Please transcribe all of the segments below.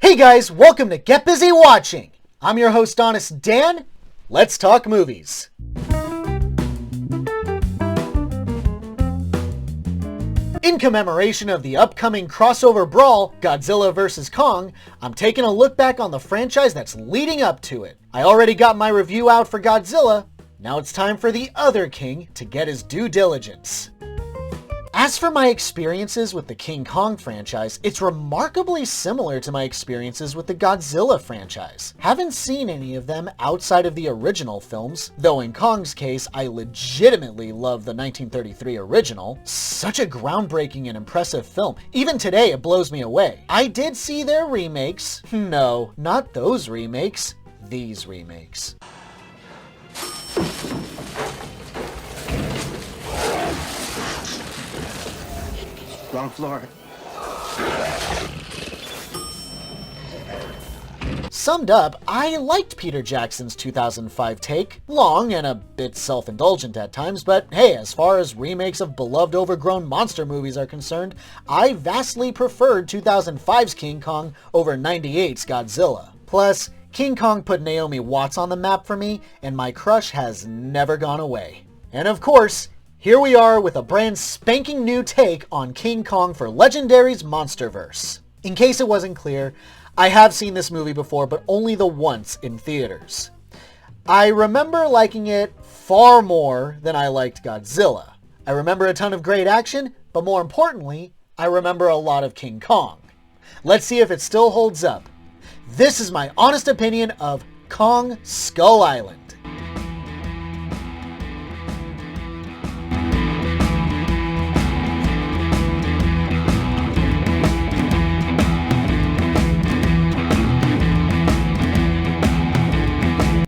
Hey guys, welcome to Get Busy Watching! I'm your host, Honest Dan. Let's talk movies. In commemoration of the upcoming crossover brawl, Godzilla vs. Kong, I'm taking a look back on the franchise that's leading up to it. I already got my review out for Godzilla. Now it's time for the other king to get his due diligence. As for my experiences with the King Kong franchise, it's remarkably similar to my experiences with the Godzilla franchise. Haven't seen any of them outside of the original films, though in Kong's case, I legitimately love the 1933 original. Such a groundbreaking and impressive film. Even today, it blows me away. I did see their remakes. No, not those remakes. These remakes. Wrong floor. Summed up, I liked Peter Jackson's 2005 take. Long and a bit self-indulgent at times, but hey, as far as remakes of beloved overgrown monster movies are concerned, I vastly preferred 2005's King Kong over 98's Godzilla. Plus, King Kong put Naomi Watts on the map for me, and my crush has never gone away. And of course, here we are with a brand spanking new take on King Kong for Legendary's Monsterverse. In case it wasn't clear, I have seen this movie before, but only the once in theaters. I remember liking it far more than I liked Godzilla. I remember a ton of great action, but more importantly, I remember a lot of King Kong. Let's see if it still holds up. This is my honest opinion of Kong Skull Island.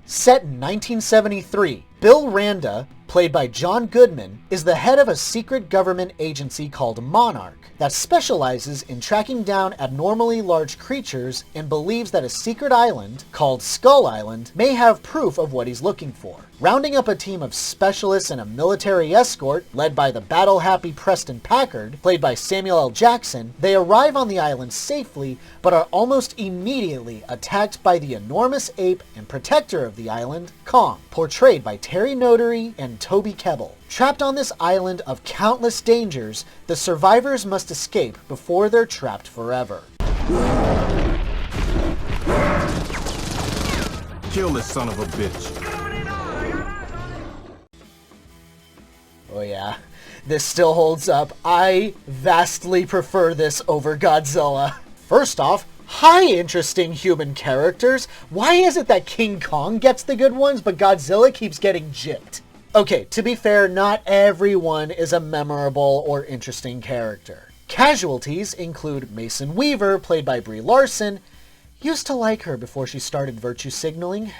Set in 1973, Bill Randa, played by John Goodman, is the head of a secret government agency called Monarch that specializes in tracking down abnormally large creatures and believes that a secret island, called Skull Island, may have proof of what he's looking for. Rounding up a team of specialists and a military escort, led by the battle-happy Preston Packard, played by Samuel L. Jackson, they arrive on the island safely, but are almost immediately attacked by the enormous ape and protector of the island, Kong, portrayed by Terry Notary and Toby Kebbell. Trapped on this island of countless dangers, the survivors must escape before they're trapped forever. Kill this son of a bitch. Oh yeah, this still holds up. I vastly prefer this over Godzilla. First off, hi interesting human characters. Why is it that King Kong gets the good ones, but Godzilla keeps getting gypped? Okay, to be fair, not everyone is a memorable or interesting character. Casualties include Mason Weaver, played by Brie Larson. Used to like her before she started virtue signaling.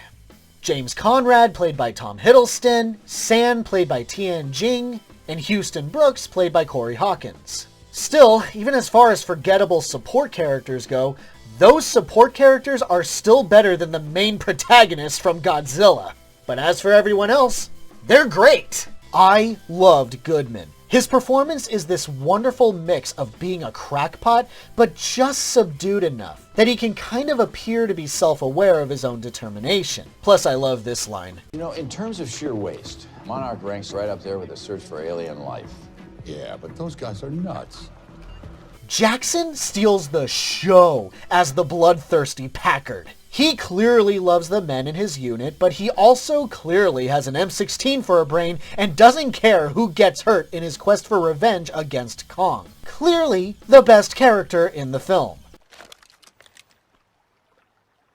James Conrad, played by Tom Hiddleston. San, played by Tian Jing. And Houston Brooks, played by Corey Hawkins. Still, even as far as forgettable support characters go, those support characters are still better than the main protagonist from Godzilla. But as for everyone else, they're great! I loved Goodman. His performance is this wonderful mix of being a crackpot, but just subdued enough that he can kind of appear to be self-aware of his own determination. Plus, I love this line. You know, in terms of sheer waste, Monarch ranks right up there with the search for alien life. Yeah, but those guys are nuts. Jackson steals the show as the bloodthirsty Packard. He clearly loves the men in his unit, but he also clearly has an M16 for a brain and doesn't care who gets hurt in his quest for revenge against Kong. Clearly the best character in the film.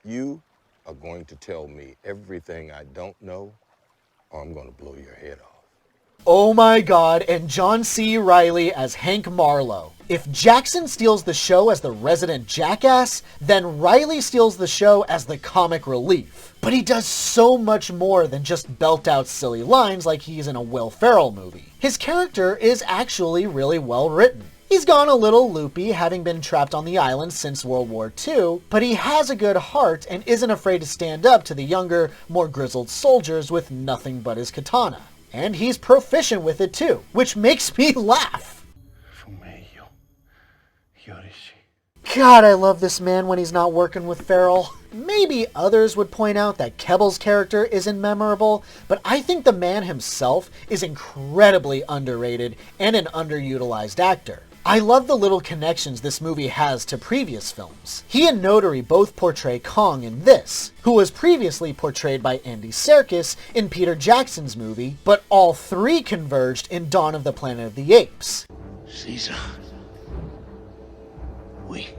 You are going to tell me everything I don't know, or I'm going to blow your head off. Oh my god, and John C. Reilly as Hank Marlowe. If Jackson steals the show as the resident jackass, then Reilly steals the show as the comic relief. But he does so much more than just belt out silly lines like he's in a Will Ferrell movie. His character is actually really well written. He's gone a little loopy, having been trapped on the island since World War II, but he has a good heart and isn't afraid to stand up to the younger, more grizzled soldiers with nothing but his katana. And he's proficient with it too, which makes me laugh. God, I love this man when he's not working with Farrell. Maybe others would point out that Kebbell's character isn't memorable, but I think the man himself is incredibly underrated and an underutilized actor. I love the little connections this movie has to previous films. He and Notary both portray Kong in this, who was previously portrayed by Andy Serkis in Peter Jackson's movie, but all three converged in Dawn of the Planet of the Apes. Caesar. Weak.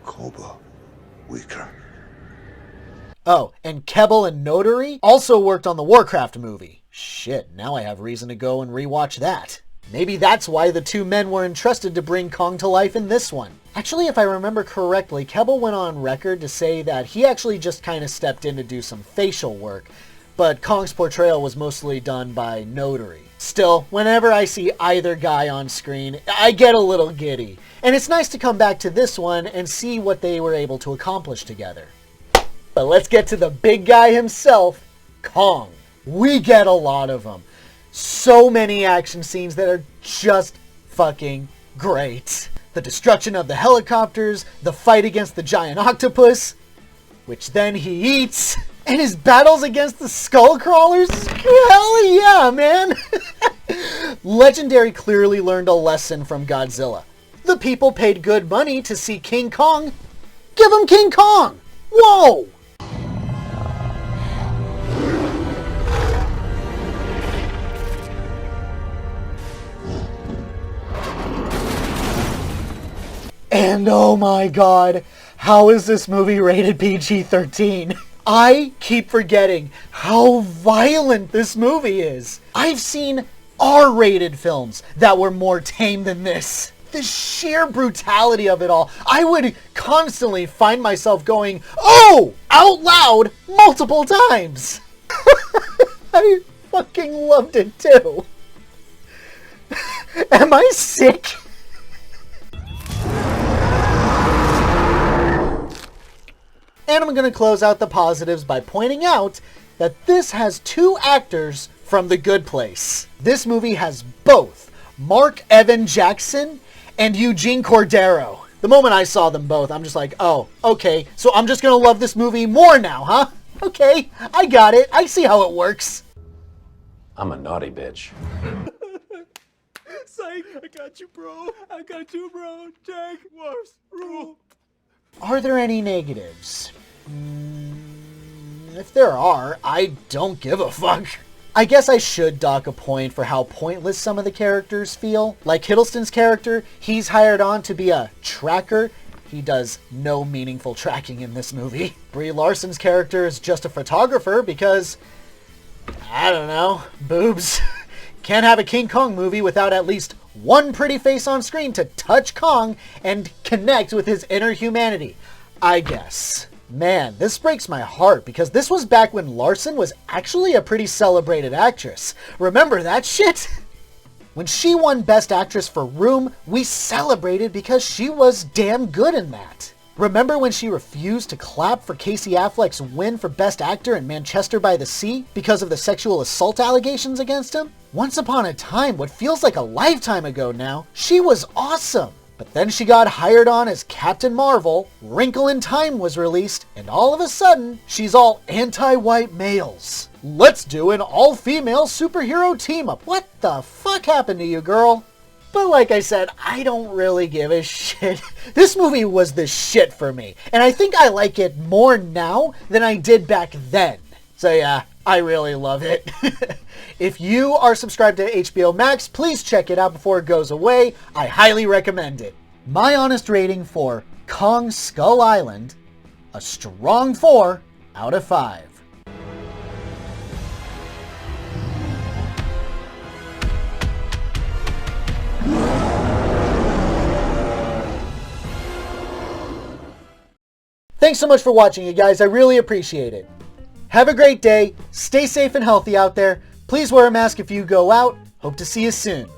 Koba. Weaker. Oh, and Kebbell and Notary also worked on the Warcraft movie. Shit, now I have reason to go and rewatch that. Maybe that's why the two men were entrusted to bring Kong to life in this one. Actually, if I remember correctly, Kebbell went on record to say that he actually just kind of stepped in to do some facial work, but Kong's portrayal was mostly done by Notary. Still, whenever I see either guy on screen, I get a little giddy. And it's nice to come back to this one and see what they were able to accomplish together. But let's get to the big guy himself, Kong. We get a lot of them. So many action scenes that are just fucking great. The destruction of the helicopters, the fight against the giant octopus, which then he eats, and his battles against the skull crawlers. Hell yeah, man. Legendary clearly learned a lesson from Godzilla. The people paid good money to see King Kong. Give him King Kong. Whoa. And oh my god, how is this movie rated PG-13? I keep forgetting how violent this movie is. I've seen R-rated films that were more tame than this. The sheer brutality of it all. I would constantly find myself going, "Oh!" out loud multiple times. I fucking loved it too. Am I sick? And I'm going to close out the positives by pointing out that this has two actors from The Good Place. This movie has both Mark Evan Jackson and Eugene Cordero. The moment I saw them both, I'm just like, oh, okay, so I'm just going to love this movie more now, huh? Okay, I got it. I see how it works. I'm a naughty bitch. Psych, I got you, bro. I got you, bro. Jack, worse rule. Are there any negatives? If there are, I don't give a fuck. I guess I should dock a point for how pointless some of the characters feel. Like Hiddleston's character, he's hired on to be a tracker. He does no meaningful tracking in this movie. Brie Larson's character is just a photographer because, I don't know, boobs. Can't have a King Kong movie without at least one pretty face on screen to touch Kong and connect with his inner humanity, I guess. Man, this breaks my heart because this was back when Larson was actually a pretty celebrated actress. Remember that shit? When she won Best Actress for Room, we celebrated because she was damn good in that. Remember when she refused to clap for Casey Affleck's win for Best Actor in Manchester by the Sea because of the sexual assault allegations against him? Once upon a time, what feels like a lifetime ago now, she was awesome. But then she got hired on as Captain Marvel, Wrinkle in Time was released, and all of a sudden, she's all anti-white males. Let's do an all-female superhero team-up. What the fuck happened to you, girl? But like I said, I don't really give a shit. This movie was the shit for me, and I think I like it more now than I did back then. So yeah, I really love it. If you are subscribed to HBO Max, please check it out before it goes away. I highly recommend it. My honest rating for Kong Skull Island, a strong 4 out of 5. Thanks so much for watching, you guys. I really appreciate it. Have a great day. Stay safe and healthy out there. Please wear a mask if you go out. Hope to see you soon.